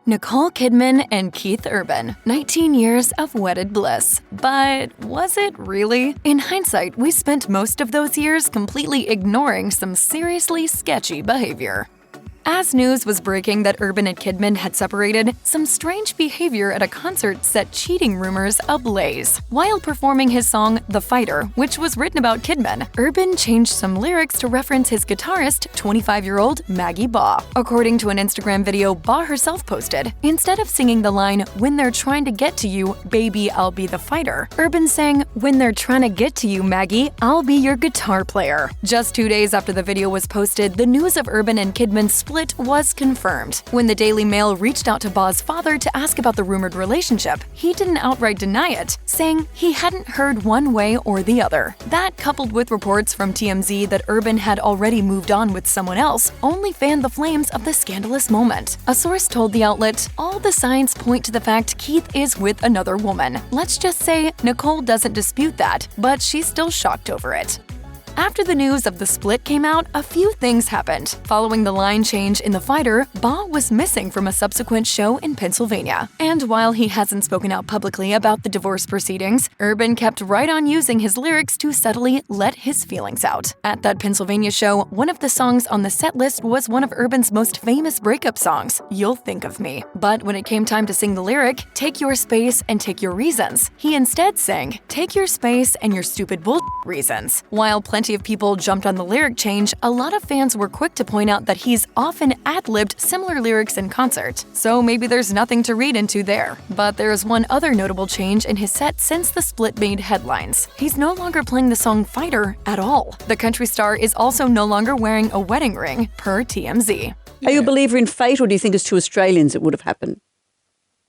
Nicole Kidman and Keith Urban, 19 years of wedded bliss. But was it really? In hindsight, we spent most of those years completely ignoring some seriously sketchy behavior. As news was breaking that Urban and Kidman had separated, some strange behavior at a concert set cheating rumors ablaze. While performing his song The Fighter, which was written about Kidman, Urban changed some lyrics to reference his guitarist, 25-year-old Maggie Baugh. According to an Instagram video Baugh herself posted, instead of singing the line, "When they're trying to get to you, baby, I'll be the fighter," Urban sang, "When they're trying to get to you, Maggie, I'll be your guitar player." Just 2 days after the video was posted, the news of Urban and Kidman's split was confirmed. When the Daily Mail reached out to Baugh's father to ask about the rumored relationship, he didn't outright deny it, saying he hadn't heard one way or the other. That, coupled with reports from TMZ that Urban had already moved on with someone else, only fanned the flames of the scandalous moment. A source told the outlet, "All the signs point to the fact Keith is with another woman. Let's just say Nicole doesn't dispute that, but she's still shocked over it." After the news of the split came out, a few things happened. Following the line change in The Fighter, Baugh was missing from a subsequent show in Pennsylvania. And while he hasn't spoken out publicly about the divorce proceedings, Urban kept right on using his lyrics to subtly let his feelings out. At that Pennsylvania show, one of the songs on the set list was one of Urban's most famous breakup songs, "You'll Think of Me." But when it came time to sing the lyric, "Take your space and take your reasons," he instead sang, "Take your space and your stupid bull reasons." While plenty of people jumped on the lyric change, a lot of fans were quick to point out that he's often ad-libbed similar lyrics in concert, so maybe there's nothing to read into there. But there's one other notable change in his set since the split made headlines. He's no longer playing the song Fighter at all. The country star is also no longer wearing a wedding ring, per TMZ. Are you a believer in fate, or do you think as two Australians it would have happened?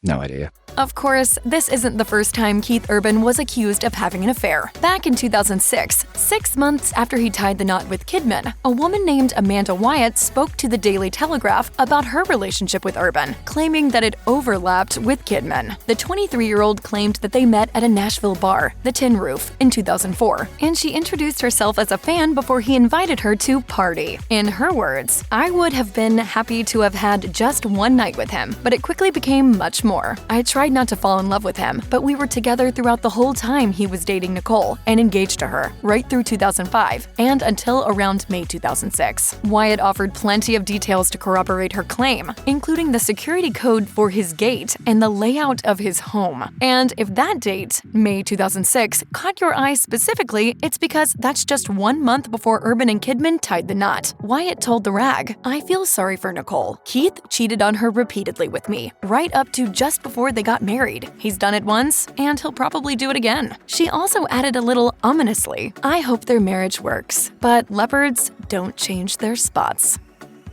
No idea. Of course, this isn't the first time Keith Urban was accused of having an affair. Back in 2006, 6 months after he tied the knot with Kidman, a woman named Amanda Wyatt spoke to the Daily Telegraph about her relationship with Urban, claiming that it overlapped with Kidman. The 23-year-old claimed that they met at a Nashville bar, the Tin Roof, in 2004, and she introduced herself as a fan before he invited her to party. In her words, "I would have been happy to have had just one night with him, but it quickly became much more. I tried not to fall in love with him, but we were together throughout the whole time he was dating Nicole and engaged to her, right through 2005 and until around May 2006. Wyatt offered plenty of details to corroborate her claim, including the security code for his gate and the layout of his home. And if that date, May 2006, caught your eye specifically, it's because that's just 1 month before Urban and Kidman tied the knot. Wyatt told The Rag, "I feel sorry for Nicole. Keith cheated on her repeatedly with me, right up to just before they got married. He's done it once, and he'll probably do it again." She also added a little ominously, "I hope their marriage works, but leopards don't change their spots."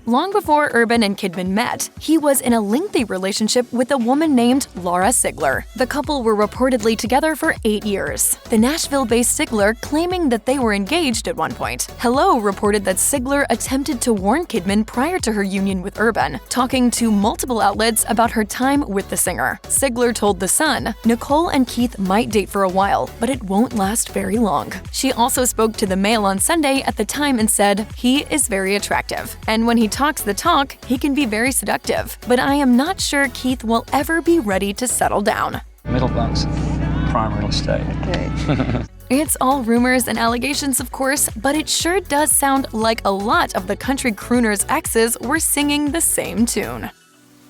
Long before Urban and Kidman met, he was in a lengthy relationship with a woman named Laura Sigler. The couple were reportedly together for 8 years. The Nashville-based Sigler claiming that they were engaged at one point. Hello reported that Sigler attempted to warn Kidman prior to her union with Urban, talking to multiple outlets about her time with the singer. Sigler told The Sun, "Nicole and Keith might date for a while, but it won't last very long." She also spoke to the Mail on Sunday at the time and said, "He is very attractive, and when he talks the talk, he can be very seductive, but I am not sure Keith will ever be ready to settle down." Middlebunk's prime real estate. Okay. It's all rumors and allegations, of course, but it sure does sound like a lot of the country crooners' exes were singing the same tune.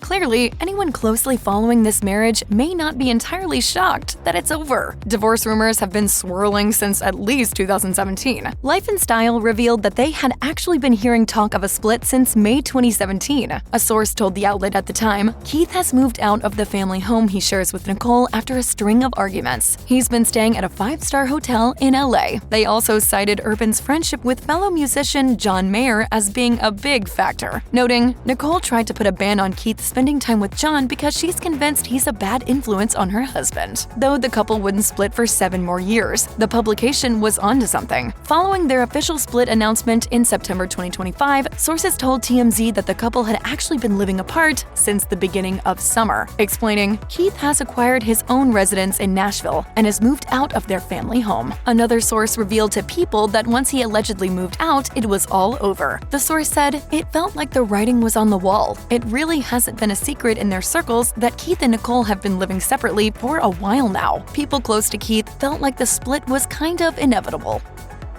Clearly, anyone closely following this marriage may not be entirely shocked that it's over. Divorce rumors have been swirling since at least 2017. Life and Style revealed that they had actually been hearing talk of a split since May 2017. A source told the outlet at the time, "Keith has moved out of the family home he shares with Nicole after a string of arguments. He's been staying at a 5-star hotel in LA." They also cited Urban's friendship with fellow musician John Mayer as being a big factor, noting, "Nicole tried to put a ban on Keith spending time with John because she's convinced he's a bad influence on her husband." Though the couple wouldn't split for 7 more years, the publication was onto something. Following their official split announcement in September 2025, sources told TMZ that the couple had actually been living apart since the beginning of summer, explaining, "Keith has acquired his own residence in Nashville and has moved out of their family home." Another source revealed to People that once he allegedly moved out, it was all over. The source said, "It felt like the writing was on the wall. It really hasn't been a secret in their circles that Keith and Nicole have been living separately for a while now. People close to Keith felt like the split was kind of inevitable.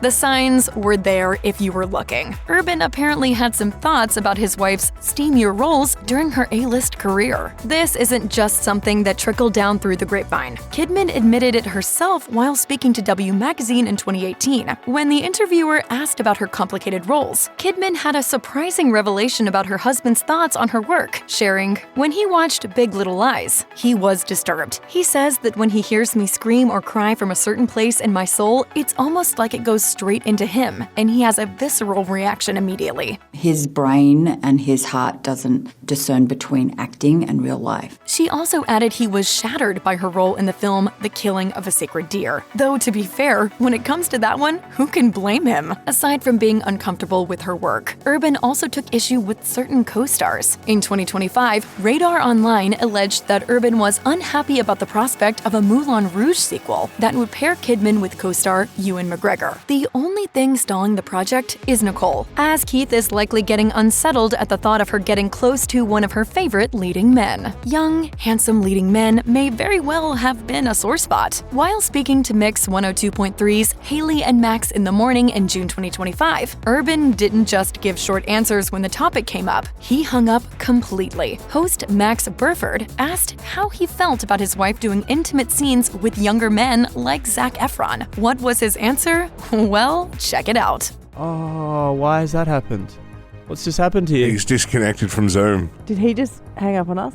The signs were there if you were looking. Urban apparently had some thoughts about his wife's steamier roles during her A-list career. This isn't just something that trickled down through the grapevine. Kidman admitted it herself while speaking to W Magazine in 2018. When the interviewer asked about her complicated roles, Kidman had a surprising revelation about her husband's thoughts on her work, sharing, "When he watched Big Little Lies, he was disturbed. He says that when he hears me scream or cry from a certain place in my soul, it's almost like it goes straight into him, and he has a visceral reaction immediately." His brain and his heart doesn't discern between acting and real life. She also added he was shattered by her role in the film The Killing of a Sacred Deer. Though, to be fair, when it comes to that one, who can blame him? Aside from being uncomfortable with her work, Urban also took issue with certain co-stars. In 2025, Radar Online alleged that Urban was unhappy about the prospect of a Moulin Rouge sequel that would pair Kidman with co-star Ewan McGregor. The only thing stalling the project is Nicole, as Keith is likely getting unsettled at the thought of her getting close to one of her favorite leading men. Young, handsome leading men may very well have been a sore spot. While speaking to Mix 102.3's Haley and Max in the Morning in June 2025, Urban didn't just give short answers when the topic came up. He hung up completely. Host Max Burford asked how he felt about his wife doing intimate scenes with younger men like Zac Efron. What was his answer? Well, check it out. Oh, why has that happened? What's just happened to you? He's disconnected from Zoom. Did he just hang up on us?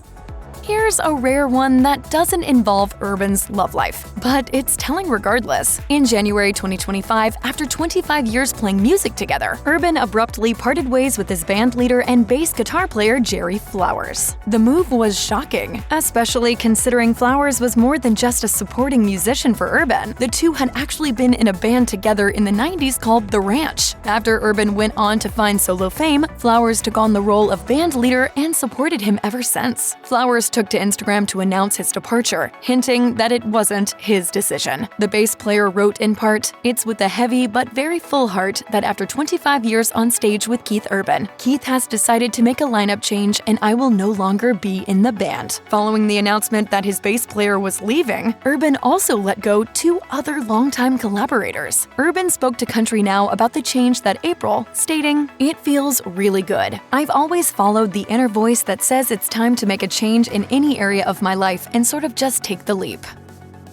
Here's a rare one that doesn't involve Urban's love life, but it's telling regardless. In January 2025, after 25 years playing music together, Urban abruptly parted ways with his band leader and bass guitar player Jerry Flowers. The move was shocking, especially considering Flowers was more than just a supporting musician for Urban. The two had actually been in a band together in the 90s called The Ranch. After Urban went on to find solo fame, Flowers took on the role of band leader and supported him ever since. Flowers took to Instagram to announce his departure, hinting that it wasn't his decision. The bass player wrote in part, "It's with a heavy but very full heart that after 25 years on stage with Keith Urban, Keith has decided to make a lineup change and I will no longer be in the band." Following the announcement that his bass player was leaving, Urban also let go two other longtime collaborators. Urban spoke to Country Now about the change that April, stating, "It feels really good. I've always followed the inner voice that says it's time to make a change in any area of my life and sort of just take the leap."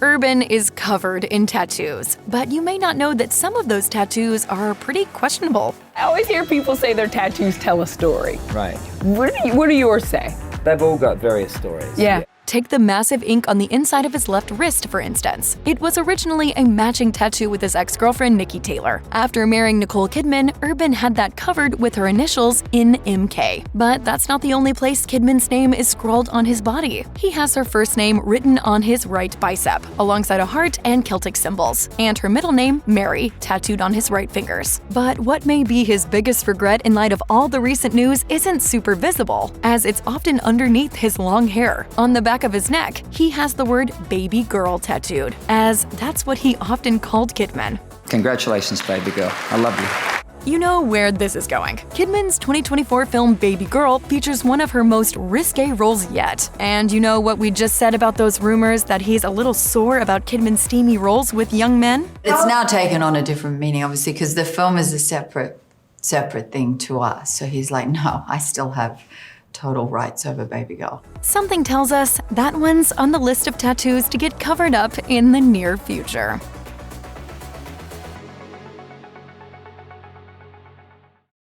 Urban is covered in tattoos, but you may not know that some of those tattoos are pretty questionable. I always hear people say their tattoos tell a story. Right. What do yours say? They've all got various stories. Yeah. Take the massive ink on the inside of his left wrist, for instance. It was originally a matching tattoo with his ex-girlfriend Nicki Taylor. After marrying Nicole Kidman, Urban had that covered with her initials in MK. But that's not the only place Kidman's name is scrawled on his body. He has her first name written on his right bicep, alongside a heart and Celtic symbols, and her middle name, Mary, tattooed on his right fingers. But what may be his biggest regret in light of all the recent news isn't super visible, as it's often underneath his long hair. On the back of his neck, he has the word baby girl tattooed, as that's what he often called Kidman. Congratulations, baby girl. I love you. You know where this is going. Kidman's 2024 film Baby Girl features one of her most risque roles yet. And you know what we just said about those rumors that he's a little sore about Kidman's steamy roles with young men? It's now taken on a different meaning, obviously, because the film is a separate thing to us. So he's like, no, I still have total rights over Baby Girl. Something tells us that one's on the list of tattoos to get covered up in the near future.